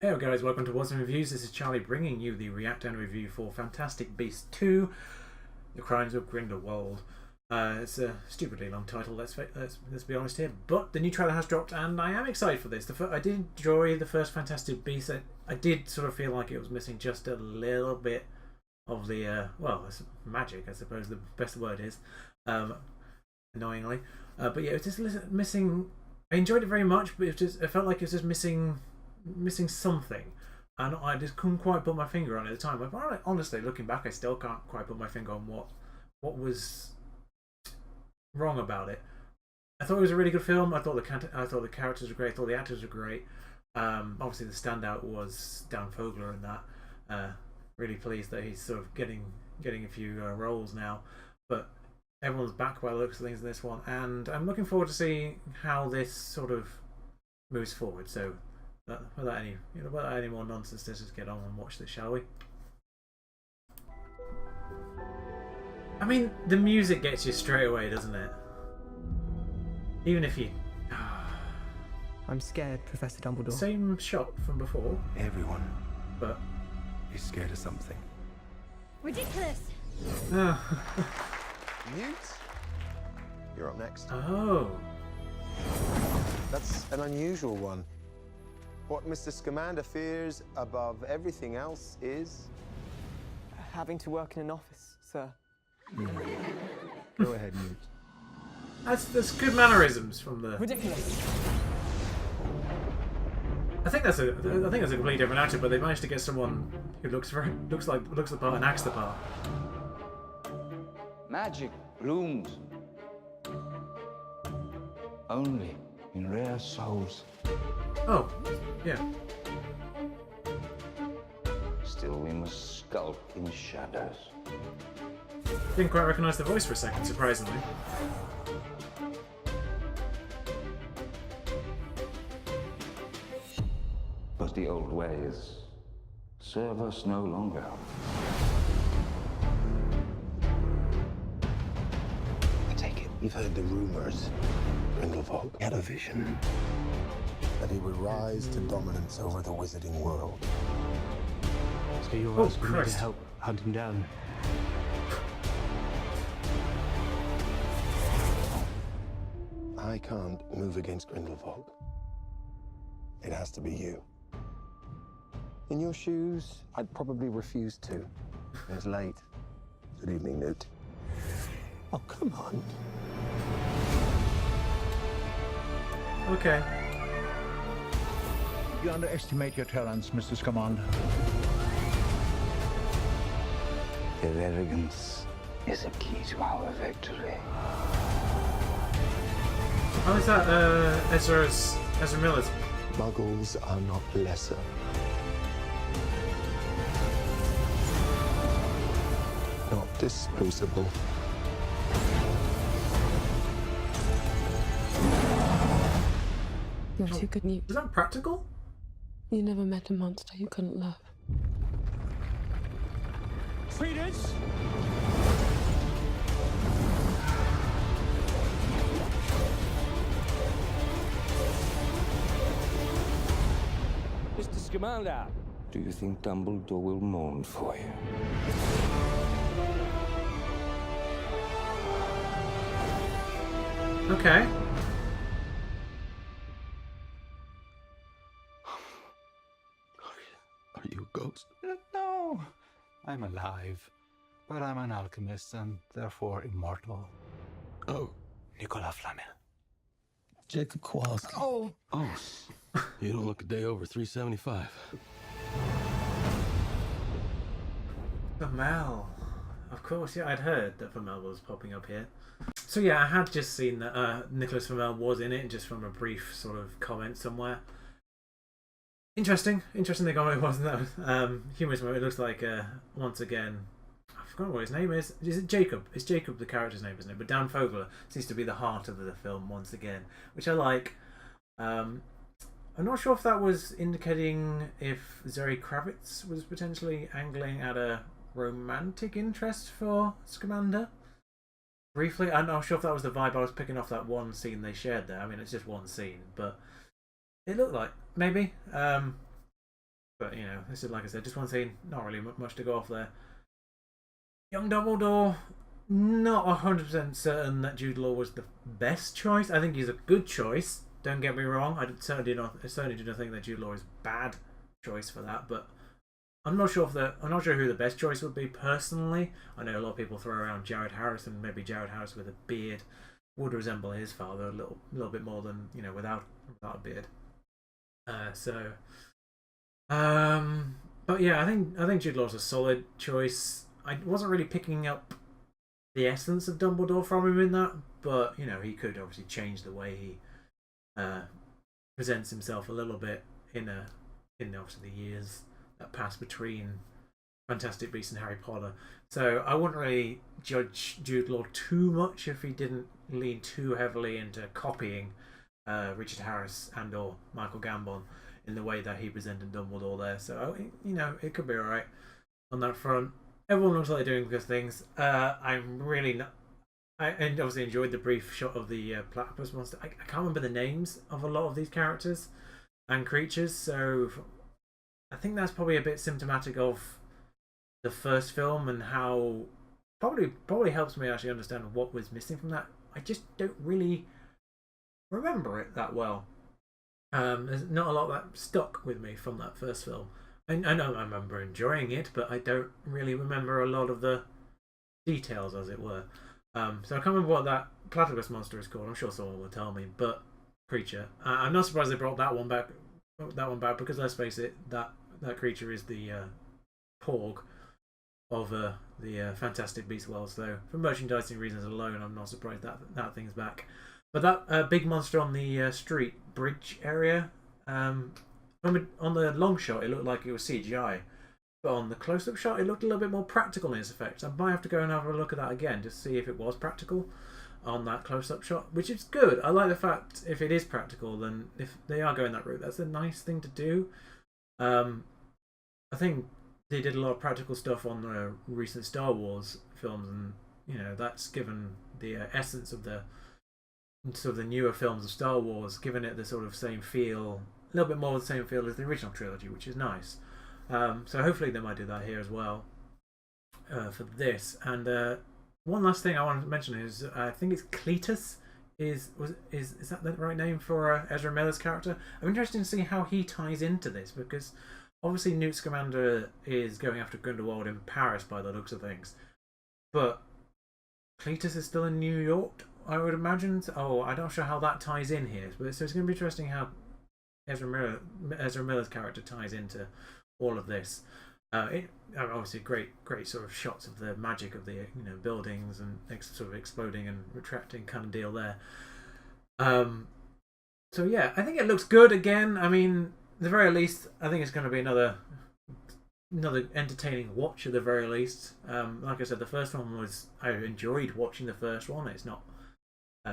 Hello guys, welcome to Watson Reviews. This is Charlie bringing you the react and review for Fantastic Beasts 2, The Crimes of Grindelwald. It's a stupidly long title, let's be honest here, but the new trailer has dropped and I am excited for this. I did enjoy the first Fantastic Beasts. I did sort of feel like it was missing just a little bit of the, well, it's magic, I suppose the best word is, annoyingly. But yeah, it was just missing. I enjoyed it very much, but it felt like it was just missing something, and I just couldn't quite put my finger on it at the time. Honestly, looking back, I still can't quite put my finger on what was wrong about it. I thought it was a really good film. I thought the characters were great. I thought the actors were great. Obviously, the standout was Dan Fogler in that. Really pleased that he's sort of getting a few roles now, but everyone's back by the looks of things in this one, and I'm looking forward to seeing how this sort of moves forward. So, without any more nonsense, let's just get on and watch this, shall we? I mean, the music gets you straight away, doesn't it? Even if you... I'm scared, Professor Dumbledore. Same shot from before. Everyone But... is scared of something. Ridiculous! Newt, you're up next. Oh. That's an unusual one. What Mr. Scamander fears above everything else is... Having to work in an office, sir. Go ahead, Newt. That's good mannerisms from the... Ridiculous! I think that's a completely different actor, but they managed to get someone who looks the part and acts the part. Magic blooms only in rare souls. Oh, yeah. Still, we must skulk in shadows. Didn't quite recognise the voice for a second, surprisingly. But the old ways serve us no longer. I take it you've heard the rumors. Grindelwald had a vision that he would rise to dominance over the wizarding world. So you're Oh, asking me to Christ. help hunt him down? I can't move against Grindelwald. It has to be you. In your shoes, I'd probably refuse to. It's late. Good evening, Newt. Oh, come on. Okay. You underestimate your talents, Mr. Scamander. Their arrogance is a key to our victory. How is that Ezra Miller's? Muggles are not lesser. Not disposable. You're too good, Newt. Is that practical? You never met a monster you couldn't love. Traitors! Mr. Scamander! Do you think Dumbledore will mourn for you? Okay. Are you a ghost? No, I'm alive. But I'm an alchemist and therefore immortal. Oh, Nicola Flamel. Jacob Kowalski. Oh! Oh, you don't look a day over 375. Vermel. Of course, yeah, I'd heard that Vermel was popping up here. So yeah, I had just seen that Nicholas Vermel was in it, just from a brief sort of comment somewhere. Interesting the comment wasn't that? Humorous moment. It looks like once again, I forgot what his name is. Is it Jacob? It's Jacob, the character's name, isn't it? But Dan Fogler seems to be the heart of the film once again, which I like. I'm not sure if that was indicating if Zoe Kravitz was potentially angling at a romantic interest for Scamander. Briefly, I'm not sure if that was the vibe I was picking off that one scene they shared there. I mean, it's just one scene, but it looked like maybe. But this is, like I said, just one scene, not really much to go off there. Young Dumbledore, not 100% certain that Jude Law was the best choice. I think he's a good choice. Don't get me wrong. I certainly do not think that Jude Law is a bad choice for that. But I'm not sure who the best choice would be personally. I know a lot of people throw around Jared Harris, and maybe Jared Harris with a beard would resemble his father a little bit more than without a beard. But yeah, I think Jude Law's a solid choice. I wasn't really picking up the essence of Dumbledore from him in that, but he could obviously change the way he presents himself a little bit in obviously the years that pass between Fantastic Beasts and Harry Potter. So I wouldn't really judge Jude Law too much if he didn't lean too heavily into copying Richard Harris and or Michael Gambon in the way that he presented Dumbledore there. So it could be alright on that front. Everyone looks like they're doing good things. I'm really not. I obviously enjoyed the brief shot of the platypus monster. I can't remember the names of a lot of these characters and creatures, so I think that's probably a bit symptomatic of the first film and how probably helps me actually understand what was missing from that. I just don't really remember it that well. There's not a lot that stuck with me from that first film. I know I remember enjoying it, but I don't really remember a lot of the details, as it were. So I can't remember what that platypus monster is called. I'm sure someone will tell me. But creature. I'm not surprised they brought that one back. Because let's face it, that creature is the Porg of the Fantastic Beasts world. So for merchandising reasons alone, I'm not surprised that thing's back. But that big monster on the street bridge area, on the long shot, it looked like it was CGI. But on the close-up shot, it looked a little bit more practical in its effects. I might have to go and have a look at that again to see if it was practical on that close-up shot, which is good. I like the fact if it is practical, then if they are going that route, that's a nice thing to do. I think they did a lot of practical stuff on the recent Star Wars films, and that's given the essence of the sort of the newer films of Star Wars, giving it the sort of same feel, a little bit more of the same feel as the original trilogy, which is nice. So hopefully they might do that here as well for this. And one last thing I wanted to mention is I think it's Cletus. Is that the right name for Ezra Miller's character? I'm interested to see how he ties into this, because obviously Newt Scamander is going after Grindelwald in Paris by the looks of things, but Cletus is still in New York, I would imagine. Oh, I'm not sure how that ties in here, but so it's going to be interesting how Ezra Miller's character ties into all of this. Obviously great sort of shots of the magic of the buildings and sort of exploding and retracting kind of deal there. So yeah, I think it looks good again. I mean, at the very least, I think it's going to be another entertaining watch at the very least. Like I said, the first one I enjoyed watching the first one. It's not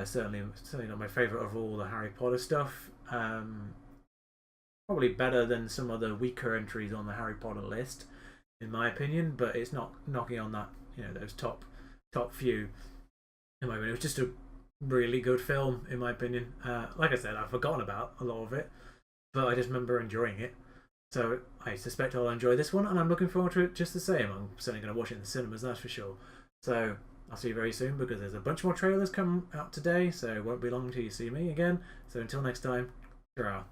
certainly not my favourite of all the Harry Potter stuff. Probably better than some of the weaker entries on the Harry Potter list, in my opinion, but it's not knocking on that, those top few. In my opinion, it was just a really good film, in my opinion. Like I said, I've forgotten about a lot of it, but I just remember enjoying it. So I suspect I'll enjoy this one, and I'm looking forward to it just the same. I'm certainly going to watch it in the cinemas, that's for sure. So I'll see you very soon, because there's a bunch more trailers coming out today, so it won't be long until you see me again. So until next time, ta-ra.